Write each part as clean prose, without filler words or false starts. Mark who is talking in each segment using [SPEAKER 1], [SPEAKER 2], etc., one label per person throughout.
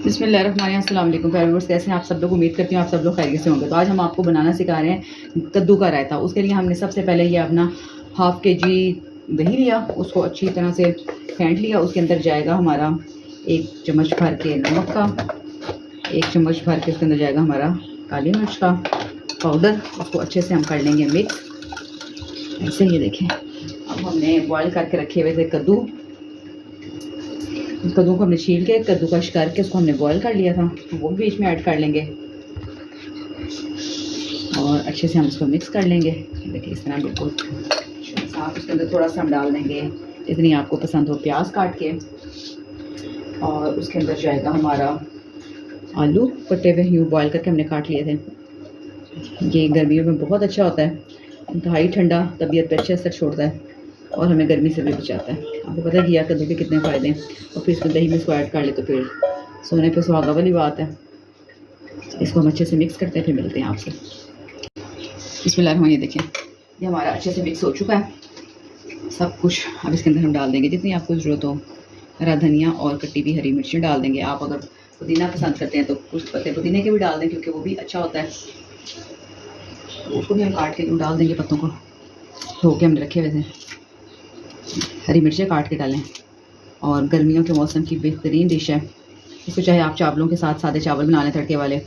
[SPEAKER 1] बिस्मिल्लाहिर्रहमानिर्रहीम, अस्सलाम वालेकुम व्यूअर्स, कैसे हैं आप सब लोग। उम्मीद करती हूँ आप सब लोग खैरियत से होंगे। तो आज हम आपको बनाना सिखा रहे हैं कद्दू का रायता। उसके लिए हमने सबसे पहले ये अपना हाफ़ kg दही लिया, उसको अच्छी तरह से फेंट लिया। उसके अंदर जाएगा हमारा 1 चम्मच भर के नमक का, 1 चम्मच भर के उसके अंदर जाएगा हमारा काली मिर्च का पाउडर। उसको अच्छे से हम कर लेंगे मिक्स। ऐसे ये देखें, अब हमने बॉयल करके रखे हुए थे कद्दू को हमने छील के कद्दूकश करके उसको हमने बॉयल कर लिया था, वो भी बीच में ऐड कर लेंगे और अच्छे से हम इसको मिक्स कर लेंगे। देखिए इस तरह बिल्कुल साफ। उसके अंदर थोड़ा सा हम डाल देंगे जितनी आपको पसंद हो प्याज काट के, और उसके अंदर जाएगा हमारा आलू कटे हुए यूँ बॉयल करके हमने काट लिए थे। ये गर्मियों में बहुत अच्छा होता है, इंतहाई ठंडा, तबीयत पे अच्छे असर छोड़ता है और हमें गर्मी से भी बचाता है। आपको पता है यार कद्दू के कितने फ़ायदे हैं, और फिर इसमें दही में इसको ऐड कर ले तो फिर सोने पे सुहागा वाली बात है। इसको हम अच्छे से मिक्स करते हैं, फिर मिलते हैं आपसे। बिस्मिल्लाह। ये देखें, ये हमारा अच्छे से मिक्स हो चुका है सब कुछ। अब इसके अंदर हम डाल देंगे जितनी आपको ज़रूरत हो, हरा धनिया और कटी हुई हरी मिर्ची डाल देंगे। आप अगर पुदीना पसंद करते हैं तो कुछ पत्ते पुदीने के भी डाल दें, क्योंकि वो भी अच्छा होता है। उसको भी हम काट के डाल देंगे, पत्तों को धो के हमने रखे हुए थे। हरी मिर्चें काट के डालें, और गर्मियों के मौसम की बेहतरीन डिश है। इसको चाहे आप चावलों के साथ सादे चावल बना लें तड़के वाले,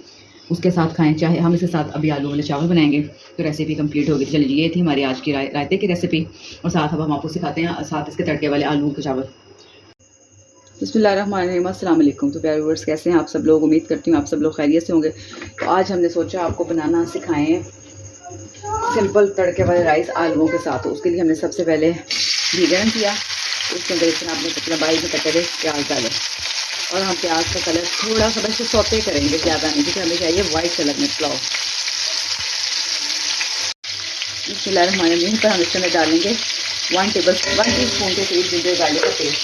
[SPEAKER 1] उसके साथ खाएं, चाहे हम इसके साथ अभी आलू वाले चावल बनाएंगे तो रेसिपी कंप्लीट होगी। चलिए ये थी हमारी आज की रायते की रेसिपी, और साथ अब हम आपको सिखाते हैं साथ इसके तड़के वाले आलू के चावल। बिस्मिल्लाहिर्रहमानिर्रहीम, अस्सलाम वालेकुम। तो प्यारे व्यूअर्स, कैसे हैं आप सब लोग। उम्मीद करती हूँ आप सब लोग खैरियत से होंगे। तो आज हमने सोचा आपको बनाना सिखाएँ सिंपल तड़के वाले राइस आलूओं के साथ। तो उसके लिए हमने सबसे पहले घी गर्म किया, उसके अंदर इतना आपने कितना बारीक में कटे हुए प्याज डाले, और हम प्याज का कलर थोड़ा सा बस सौते करेंगे, ज़्यादा नहीं, क्योंकि हमें चाहिए वाइट कलर में पुलाव। बिस्मिल्लाहिर्रहमानिर्रहीम। पर हम इसके अंदर डालेंगे 1 टीस्पून के करीब जिंजर गार्लिक का पेस्ट,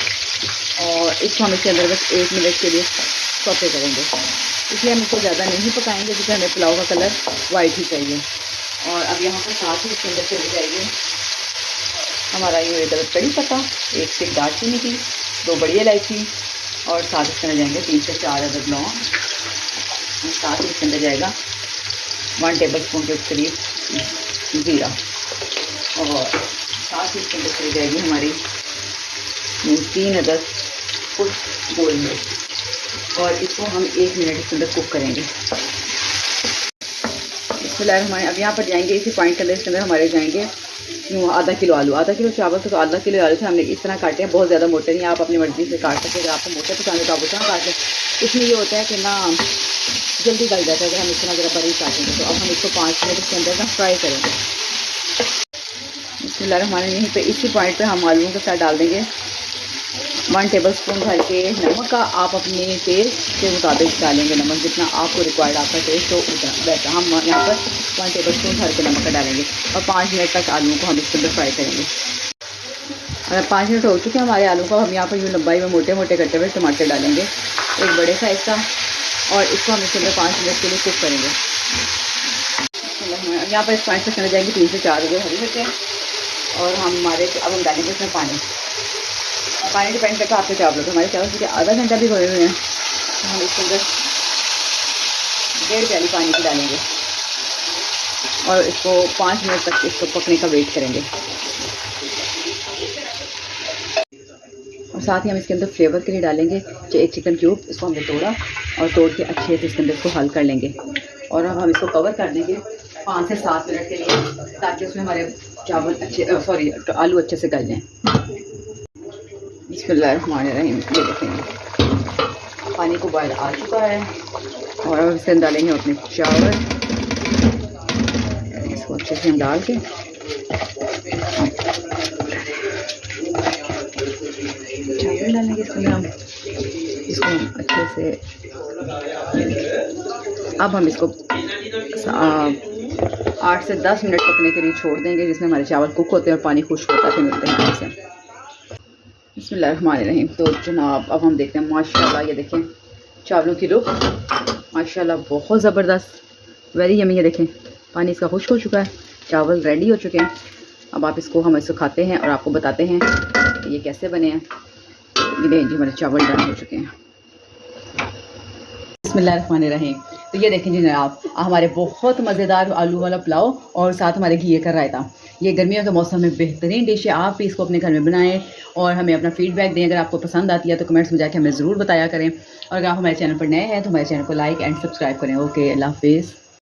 [SPEAKER 1] और इसको हम इसके अंदर बस 1 मिनट के लिए सौते करेंगे। इसलिए हम इसको ज़्यादा नहीं पकाएंगे, क्योंकि हमें पुलाव का कलर वाइट ही चाहिए। और अब यहाँ पर साथ ही इसके अंदर चली जाएगी हमारा ये कड़ी पत्ता, 1 स्टिक दालचीनी की, 2 बड़ी इलायची, और साथ इसके अंदर जाएंगे 3 से 4 अदद लौंग। साथ ही इसके अंदर जाएगा 1 टेबलस्पून के करीब जीरा, और साथ ही इसके अंदर चली जाएगी हमारी 3 अदद कुछ गोल मिर्च, और इसको हम 1 मिनट इसके अंदर कुक करेंगे। हमारे अब यहाँ पर जाएंगे इसी पॉइंट के अंदर, इसके अंदर हमारे जाएंगे यूँ आधा किलो आलू। आधा किलो चावल तो आधा किलो आलू थे, हमने इस तरह काटे हैं, बहुत ज़्यादा मोटे नहीं, आप अपनी मर्ज़ी से काट सकते हैं। अगर आपको मोटे पसंद है तो आप उतना काट लें। इसमें ये होता है कि ना जल्दी गल जाता है अगर हम इस तरह ज़रा बारीक काटेंगे। तो अब हम इसको 5 मिनट इसके अंदर ना फ्राई करेंगे। बिस्मिल्लाह हमारे यहीं पे इसी पॉइंट पे हम आलूओं के साथ डाल देंगे 1 टेबलस्पून भर के नमक का। आप अपने टेस्ट के मुताबिक डालेंगे नमक, जितना आपको रिक्वायर्ड आपका टेस्ट हो उतना वैसा। हम यहाँ पर 1 टेबलस्पून भर के नमक का डालेंगे, और 5 मिनट तक आलूओं को हम इसके अंदर फ्राई करेंगे। और 5 मिनट हो चुके हैं हमारे आलू को। हम यहाँ पर यूँ लंबाई में मोटे मोटे कटे हुए टमाटर डालेंगे, एक बड़े साइज़ का, और इसको हम इसके अंदर 5 मिनट के लिए कुक करेंगे। यहाँ पर इस पॉइंट पर चले जाएंगे 3 से 4 हरी मिर्चें, और अब हम डालेंगे इसमें पानी डिपेंड करता है आपके चावलों पर। हमारे चावल क्योंकि आधा घंटा भी खोए हुए हैं, तो हम इसके अंदर 1.5 प्याली पानी की डालेंगे, और इसको 5 मिनट तक इसको पकने का वेट करेंगे। और साथ ही हम इसके अंदर फ्लेवर के लिए डालेंगे 1 चिकन क्यूब। इसको हमने तोड़ा और तोड़ के अच्छे से इसके अंदर इसको हल कर लेंगे, और अब हम इसको कवर कर देंगे 5 से 7 मिनट के लिए, ताकि उसमें हमारे आलू अच्छे से गल जाएँ। बिस्मिल्लाहिर्रहमानिर्रहीम। ये देखेंगे पानी को बॉयल आ चुका है, और अब इसके अंदर डालेंगे अपने चावल। इसको अच्छे से हम डाल के चावल डालेंगे इसके अंदर हम, इसको हम अच्छे से। अब हम इसको 8 से 10 मिनट पकने के लिए छोड़ देंगे, जिसमें हमारे चावल कुक होते हैं और पानी खुश्क होता है। फिर मिलते हैं आपसे। बिस्मिल्लाहिर्रहमानिर्रहीम। तो जनाब अब हम देखते हैं, माशाल्लाह ये देखें चावलों की रुख माशाल्लाह बहुत ज़बरदस्त, वेरी यमी। ये देखें पानी इसका खुश्क हो चुका है, चावल रेडी हो चुके हैं। अब आप इसको हम इसको खाते हैं और आपको बताते हैं कि ये कैसे बने हैं। ये जी हमारे चावल डन हो चुके हैं। बिस्मिल्लाहिर्रहमानिर्रहीम। तो ये देखें जी जनाब, हमारे बहुत मज़ेदार आलू वाला पुलाव और साथ हमारे घी का रायता। ये गर्मियों के मौसम में बेहतरीन डिश है। आप भी इसको अपने घर में बनाएं और हमें अपना फीडबैक दें। अगर आपको पसंद आती है तो कमेंट्स में जाके हमें ज़रूर बताया करें। और अगर आप हमारे चैनल पर नए हैं तो हमारे चैनल को लाइक एंड सब्सक्राइब करें। ओके, अल्लाह हाफिज़।